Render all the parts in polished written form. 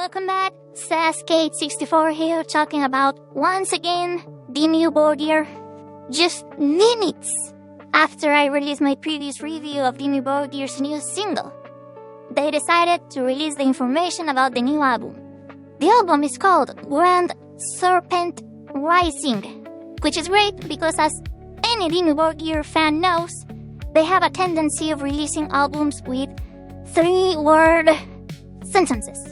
welcome back. Saskate64 here, talking about, once again, DIMMU BORGIR. Just minutes after I released my previous review of DIMMU BORGIR's new single, they decided to release the information about the new album. The album is called Serpent Rising, which is great because, as any DIMMU BORGIR fan knows, they have a tendency of releasing albums with 3-word sentences.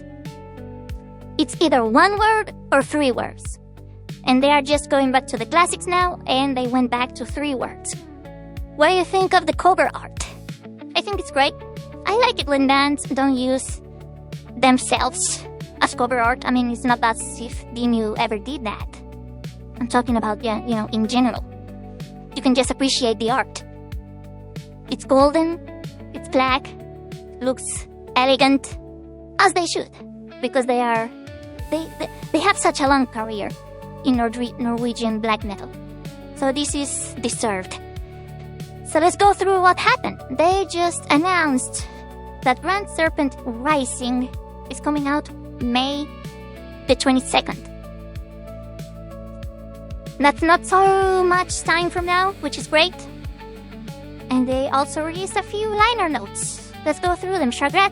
It's either 1 word or 3 words. And they are just going back to the classics now, and they went back to 3 words. What do you think of the cover art? I think it's great. I like it when bands don't use themselves as cover art. I mean, it's not as if DIMMU ever did that. I'm talking about, in general. You can just appreciate the art. It's golden, it's black, looks elegant, as they should, because they have such a long career in Norwegian black metal. So this is deserved. So let's go through what happened. They just announced that Serpent Rising is coming out May the 22nd. That's not so much time from now, which is great. And they also released a few liner notes. Let's go through them. Shagrath,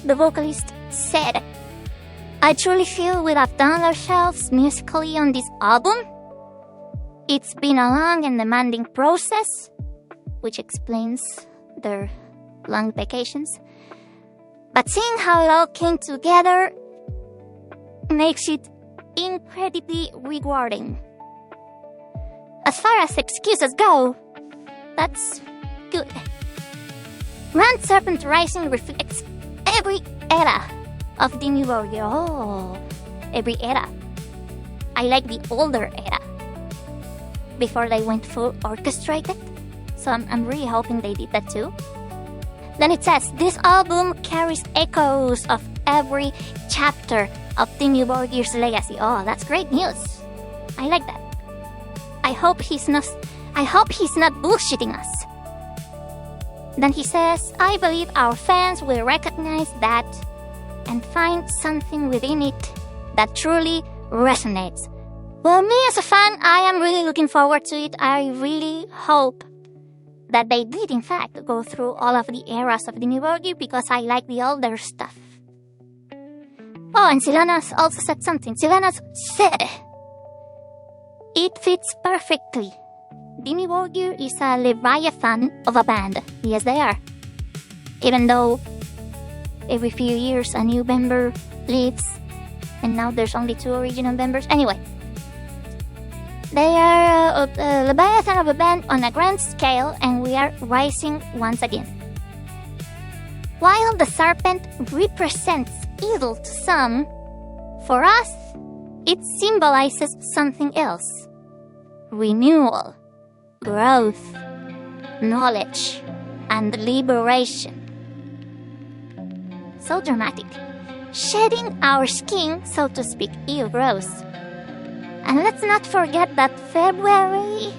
the vocalist, said, "I truly feel we have done ourselves musically on this album. It's been a long and demanding process," which explains their long vacations. "But seeing how it all came together makes it incredibly rewarding. As far as excuses go, that's good. Serpent Rising reflects every era of DIMMU BORGIR." Oh, every era. I like the older era, before they went full orchestrated. So I'm really hoping they did that too. Then it says, "This album carries echoes of every chapter of DIMMU BORGIR's legacy." Oh, that's great news. I like that. I hope he's not bullshitting us. Then he says, "I believe our fans will recognize that and find something within it that truly resonates." Well, me as a fan, I am really looking forward to it. I really hope that they did, in fact, go through all of the eras of DIMMU BORGIR, because I like the older stuff. Oh, and Silenas also said something. Silenas said, "It fits perfectly. DIMMU BORGIR is a leviathan of a band." Yes, they are. Even though every few years a new member leaves, and now there's only 2 original members. Anyway, they are a leviathan of a band on a grand scale, and we are rising once again. While the serpent represents evil to some, for us, it symbolizes something else: renewal, growth, knowledge, and liberation. So dramatic. Shedding our skin, so to speak, ew, gross. And let's not forget that February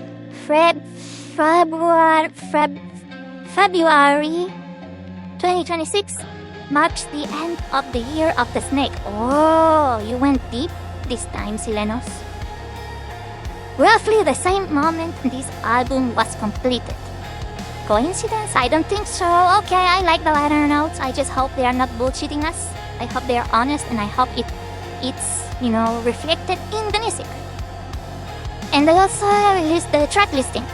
2026 marks the end of the Year of the Snake. Oh, you went deep this time, Silenos. Roughly the same moment this album was completed. Coincidence? I don't think so. Okay, I like the liner notes. I just hope they are not bullshitting us. I hope they are honest, and I hope it's reflected in the music. And they also released the track listing.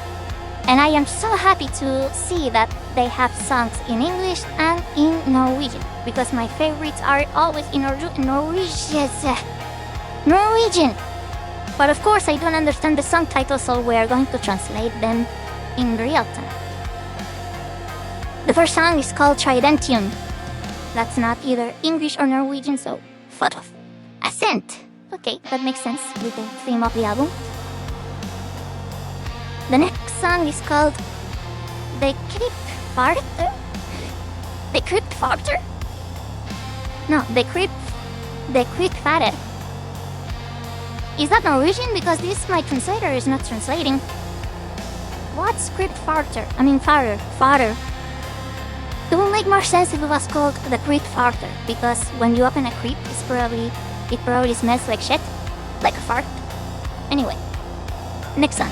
And I am so happy to see that they have songs in English and in Norwegian, because my favorites are always in Norwegian. But of course, I don't understand the song titles, so we are going to translate them in real time. The first song is called Tridentium. That's not either English or Norwegian, so fuck off. Ascent. Okay, that makes sense with the theme of the album. The next song is called The Crypt Farter? The Crypt Farter? No, The Crypt Farter. Is that Norwegian? Because my translator is not translating. What's Crypt Farter? I mean, farter. It would make more sense if it was called the creep farter, because when you open a creep, it probably smells like shit, like a fart. Anyway, next one.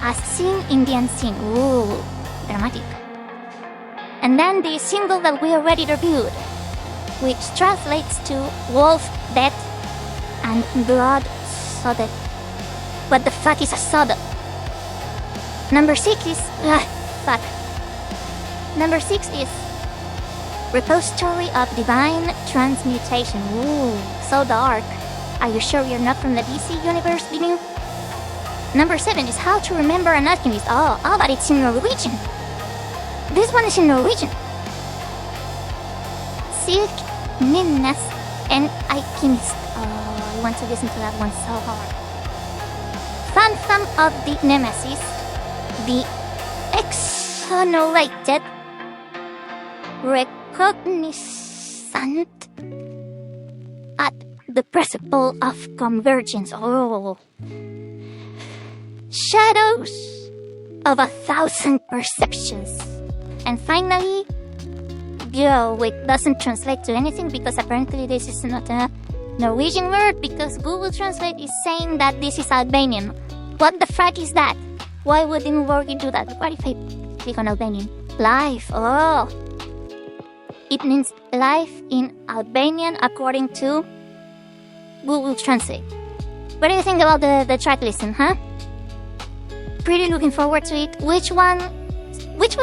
A scene in the unseen. Ooh, dramatic. And then the single that we already reviewed, which translates to wolf dead and blood sodded. What the fuck is a sod? Number 6 is fuck. Number 6 is Repository of Divine Transmutation. Ooh, so dark. Are you sure you're not from the DC universe, DIMMU? Number 7 is How to Remember an Alchemist. Oh, but it's in Norwegian. This one is in Norwegian. Silk Minnes en Alchemist. Oh, I want to listen to that one so hard. Phantom of the Nemesis. The Exonerated. Recognizant at the principle of convergence. Oh. Shadows of 1,000 perceptions. And finally, which doesn't translate to anything because apparently this is not a Norwegian word, because Google Translate is saying that this is Albanian. What the fuck is that? Why would DIMMU BORGIR do that? What if I click on Albanian? Life. Oh. It means life in Albanian according to Google Translate. What do you think about the track listing, huh? Pretty looking forward to it. Which ones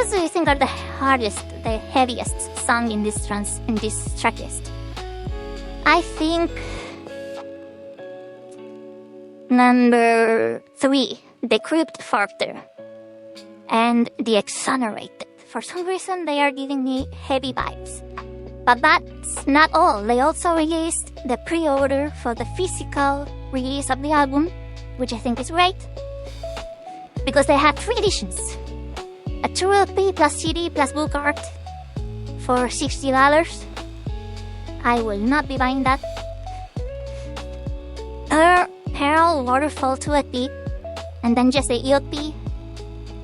do you think are the hardest, the heaviest song in this track list? I think number 3, The Crypt Farter, and The Exonerated. For some reason, they are giving me heavy vibes. But that's not all. They also released the pre-order for the physical release of the album, which I think is great, because they have 3 editions. A true LP plus CD plus book art for $60. I will not be buying that. Pearl Waterfall 2 LP, and then just the ELP.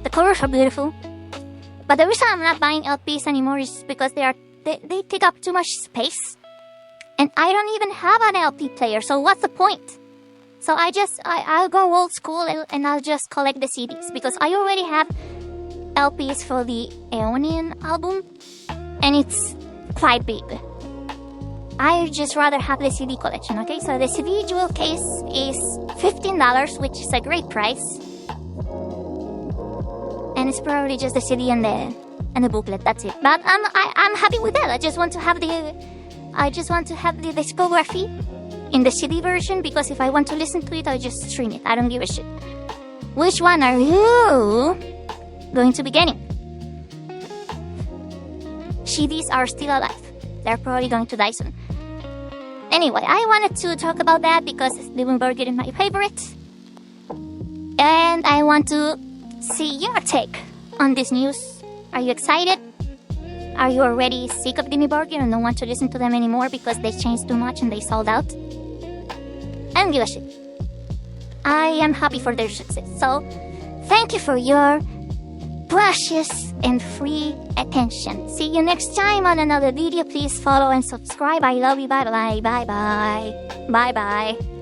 The colors are beautiful. But the reason I'm not buying LPs anymore is because they take up too much space. And I don't even have an LP player, so what's the point? So I'll go old school and I'll just collect the CDs, because I already have LPs for the Aeonian album, and it's quite big. I just rather have the CD collection, okay? So the CD jewel case is $15, which is a great price. And it's probably just the CD and the booklet. That's it. But I'm happy with that. I just want to have the discography in the CD version, because if I want to listen to it, I'll just stream it. I don't give a shit. Which one are you going to be getting? CDs are still alive. They're probably going to die soon. Anyway, I wanted to talk about that because DIMMU BORGIR is my favorite. And I want to see your take on this news. Are you excited? Are you already sick of DIMMU BORGIR and don't want to listen to them anymore because they changed too much and they sold out? I don't give a shit. I am happy for their success. So, thank you for your precious and free attention. See you next time on another video. Please follow and subscribe. I love you. Bye bye. Bye bye. Bye bye.